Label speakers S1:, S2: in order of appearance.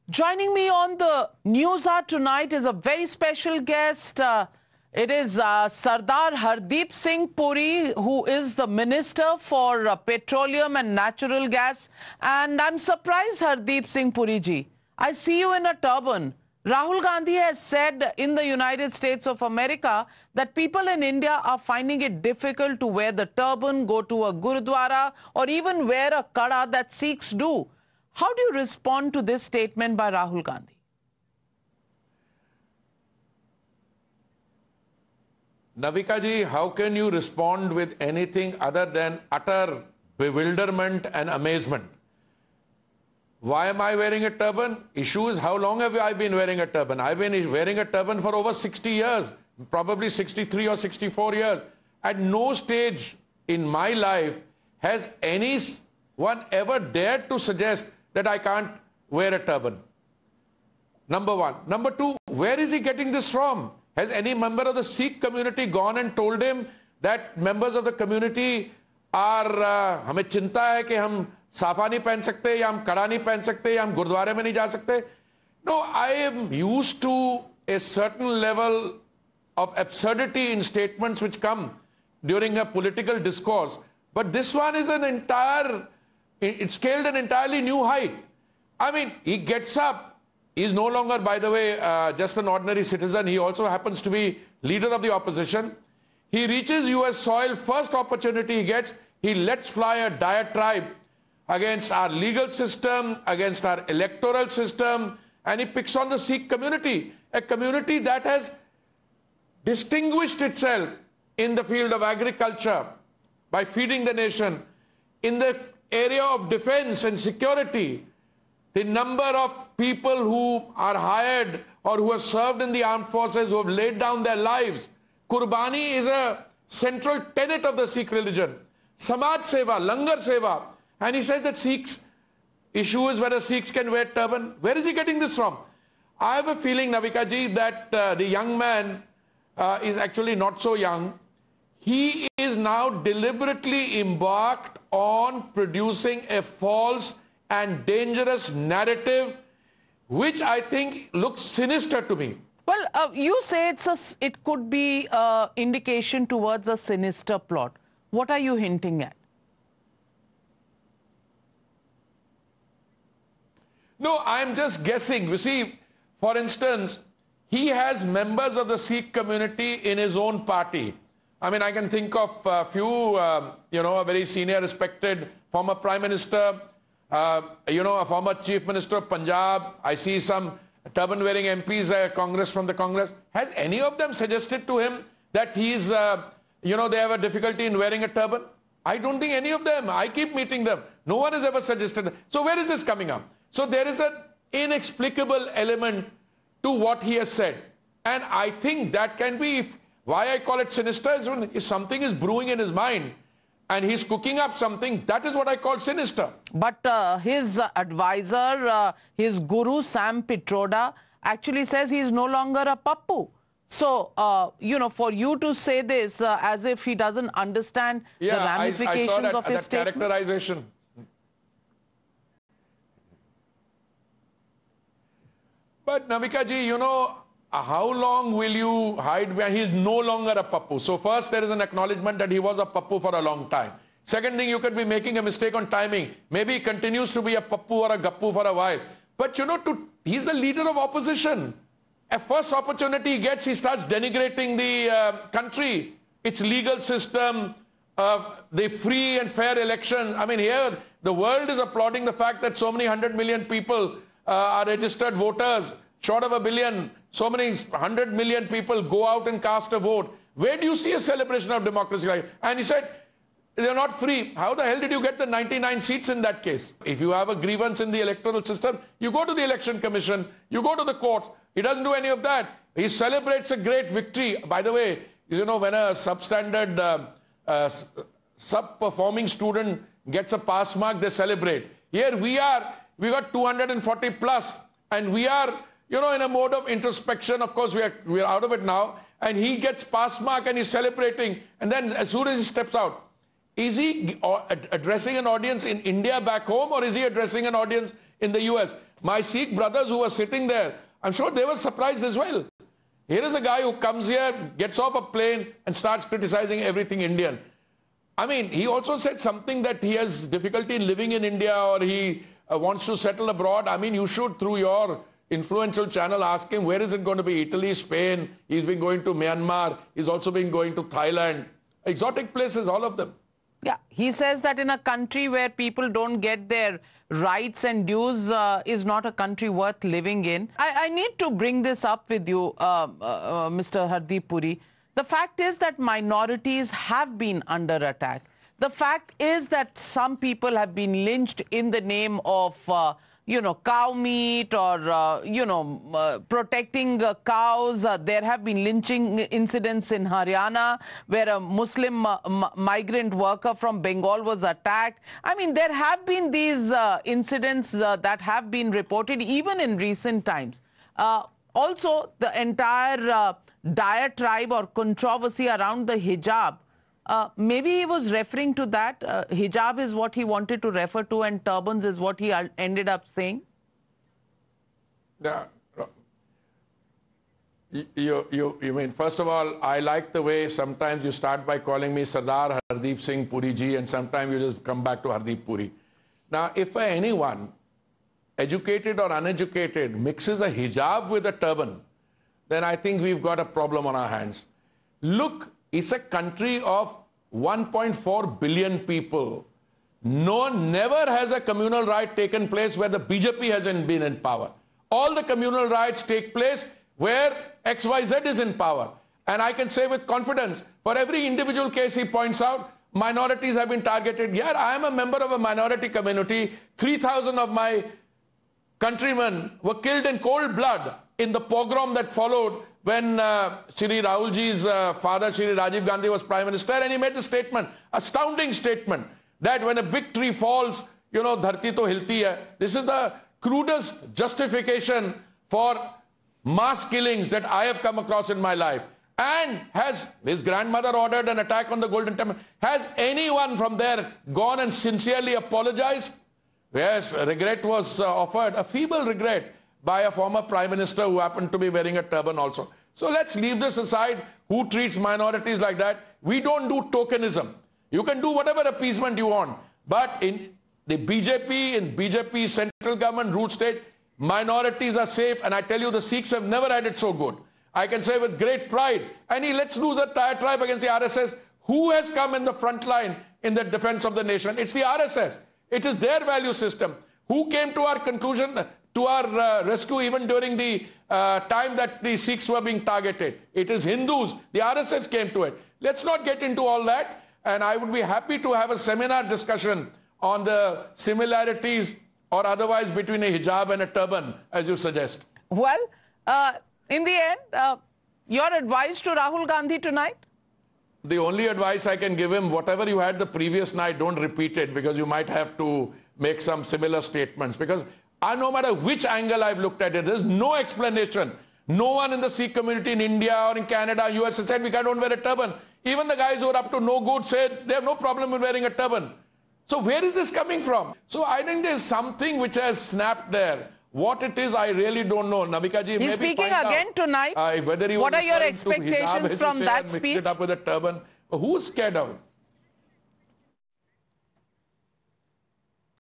S1: Joining me on the news hour tonight is a very special guest. It is Sardar Hardeep Singh Puri, who is the Minister for Petroleum and Natural Gas. And I'm surprised, Hardeep Singh Puri ji. I see you in a turban. Rahul Gandhi has said in the United States of America that people in India are finding it difficult to wear the turban, go to a Gurudwara, or even wear a kada that Sikhs do. How do you respond to this statement by Rahul Gandhi?
S2: Navika ji, how can you respond with anything other than utter bewilderment and amazement? Why am I wearing a turban? Issue is, how long have I been wearing a turban? I've been wearing a turban for over 60 years, probably 63 or 64 years. At no stage in my life has anyone ever dared to suggest that I can't wear a turban. Number one. Number two, where is he getting this from? Has any member of the Sikh community gone and told him that members of the community are, हमें चिंता है कि हम साफा नहीं पहन सकते या हम कड़ा नहीं पहन सकते या हम गुरुद्वारे में नहीं जा सकते? No, I am used to a certain level of absurdity in statements which come during a political discourse. But this one is it scaled an entirely new height. I mean, he gets up. He's no longer, by the way, just an ordinary citizen. He also happens to be leader of the opposition. He reaches US soil, first opportunity he gets, he lets fly a diatribe against our legal system, against our electoral system, and he picks on the Sikh community, a community that has distinguished itself in the field of agriculture by feeding the nation, in the area of defense and security. The number of people who are hired or who have served in the armed forces, who have laid down their lives. Qurbani is a central tenet of the Sikh religion. Samaj Seva, Langar Seva. And he says that Sikhs, issue is whether Sikhs can wear turban. Where is he getting this from? I have a feeling, Navika ji, that the young man is actually not so young. He is now deliberately embarked on producing a false and dangerous narrative, which I think looks sinister to me.
S1: Well, you say it could be an indication towards a sinister plot. What are you hinting at?
S2: No, I'm just guessing. You see, for instance, he has members of the Sikh community in his own party. I mean, I can think of a few, a very senior, respected former Prime Minister, a former Chief Minister of Punjab. I see some turban-wearing MPs, from the Congress. Has any of them suggested to him that he's, they have a difficulty in wearing a turban? I don't think any of them. I keep meeting them. No one has ever suggested. So where is this coming up? So there is an inexplicable element to what he has said. And I think that can be, why I call it sinister is when if something is brewing in his mind and he's cooking up something, that is what I call sinister.
S1: But his advisor, his guru, Sam Pitroda, actually says he is no longer a pappu. So, for you to say this as if he doesn't understand the ramifications
S2: I saw
S1: of his statement.
S2: Characterization. But Navika ji, how long will you hide behind? He is no longer a pappu. So first there is an acknowledgement that he was a pappu for a long time. Second thing, you could be making a mistake on timing. Maybe he continues to be a pappu or a gappu for a while. But he's the leader of opposition. At first opportunity he gets, he starts denigrating the country, its legal system, the free and fair elections. I mean, here the world is applauding the fact that so many 100 million people are registered voters, short of 1 billion. So many 100 million people go out and cast a vote. Where do you see a celebration of democracy? And he said, they're not free. How the hell did you get the 99 seats in that case? If you have a grievance in the electoral system, you go to the election commission, you go to the court. He doesn't do any of that. He celebrates a great victory. By the way, when a substandard, sub-performing student gets a pass mark, they celebrate. Here we got 240 plus, and we are, in a mode of introspection. Of course, we are out of it now. And he gets pass mark and he's celebrating. And then as soon as he steps out, Is he addressing an audience in India back home, or is he addressing an audience in the US? My Sikh brothers who were sitting there, I'm sure they were surprised as well. Here is a guy who comes here, gets off a plane and starts criticizing everything Indian. I mean, he also said something that he has difficulty in living in India, or he wants to settle abroad. I mean, you should, through your influential channel, ask him, where is it going to be? Italy, Spain. He's been going to Myanmar. He's also been going to Thailand. Exotic places, all of them.
S1: Yeah, he says that in a country where people don't get their rights and dues is not a country worth living in. I need to bring this up with you, Mr. Hardeep Puri. The fact is that minorities have been under attack. The fact is that some people have been lynched in the name of, cow meat or, protecting cows. There have been lynching incidents in Haryana where a Muslim migrant worker from Bengal was attacked. I mean, there have been these incidents that have been reported even in recent times. Also, the entire diatribe or controversy around the hijab, maybe he was referring to that. Hijab is what he wanted to refer to, and turbans is what he ended up saying.
S2: Yeah. You mean, first of all, I like the way sometimes you start by calling me Sardar Hardeep Singh Puri ji, and sometimes you just come back to Hardeep Puri. Now, if anyone, educated or uneducated, mixes a hijab with a turban, then I think we've got a problem on our hands. Look, it's a country of 1.4 billion people. Never has a communal riot taken place where the BJP hasn't been in power. All the communal riots take place where XYZ is in power. And I can say with confidence, for every individual case he points out, minorities have been targeted. Yeah, I am a member of a minority community. 3,000 of my countrymen were killed in cold blood in the pogrom that followed when Shri Rahulji's father, Shri Rajiv Gandhi, was Prime Minister, and he made the statement, astounding statement, that when a big tree falls, dharti to hilti hai. This is the crudest justification for mass killings that I have come across in my life. And has his grandmother ordered an attack on the Golden Temple? Has anyone from there gone and sincerely apologized? Yes, regret was offered, a feeble regret, by a former Prime Minister who happened to be wearing a turban also. So let's leave this aside, who treats minorities like that. We don't do tokenism. You can do whatever appeasement you want. But in the BJP, in BJP central government, root state, minorities are safe. And I tell you, the Sikhs have never had it so good. I can say with great pride. And let's lose a diatribe against the RSS. Who has come in the front line in the defense of the nation? It's the RSS. It is their value system. Who came to our conclusion, to our rescue even during the time that the Sikhs were being targeted? It is Hindus. The RSS came to it. Let's not get into all that. And I would be happy to have a seminar discussion on the similarities or otherwise between a hijab and a turban, as you suggest.
S1: Well, in the end, your advice to Rahul Gandhi tonight?
S2: The only advice I can give him, whatever you had the previous night, don't repeat it, because you might have to make some similar statements. Because no matter which angle I've looked at it, there's no explanation. No one in the Sikh community in India or in Canada, US has said we don't wear a turban. Even the guys who are up to no good said they have no problem with wearing a turban. So where is this coming from? So I think there's something which has snapped there. What it is, I really don't know. Navika ji,
S1: he's speaking again tonight.
S2: Whether he
S1: what are your expectations from that speech?
S2: Mixed it up with a turban. Who's scared of it?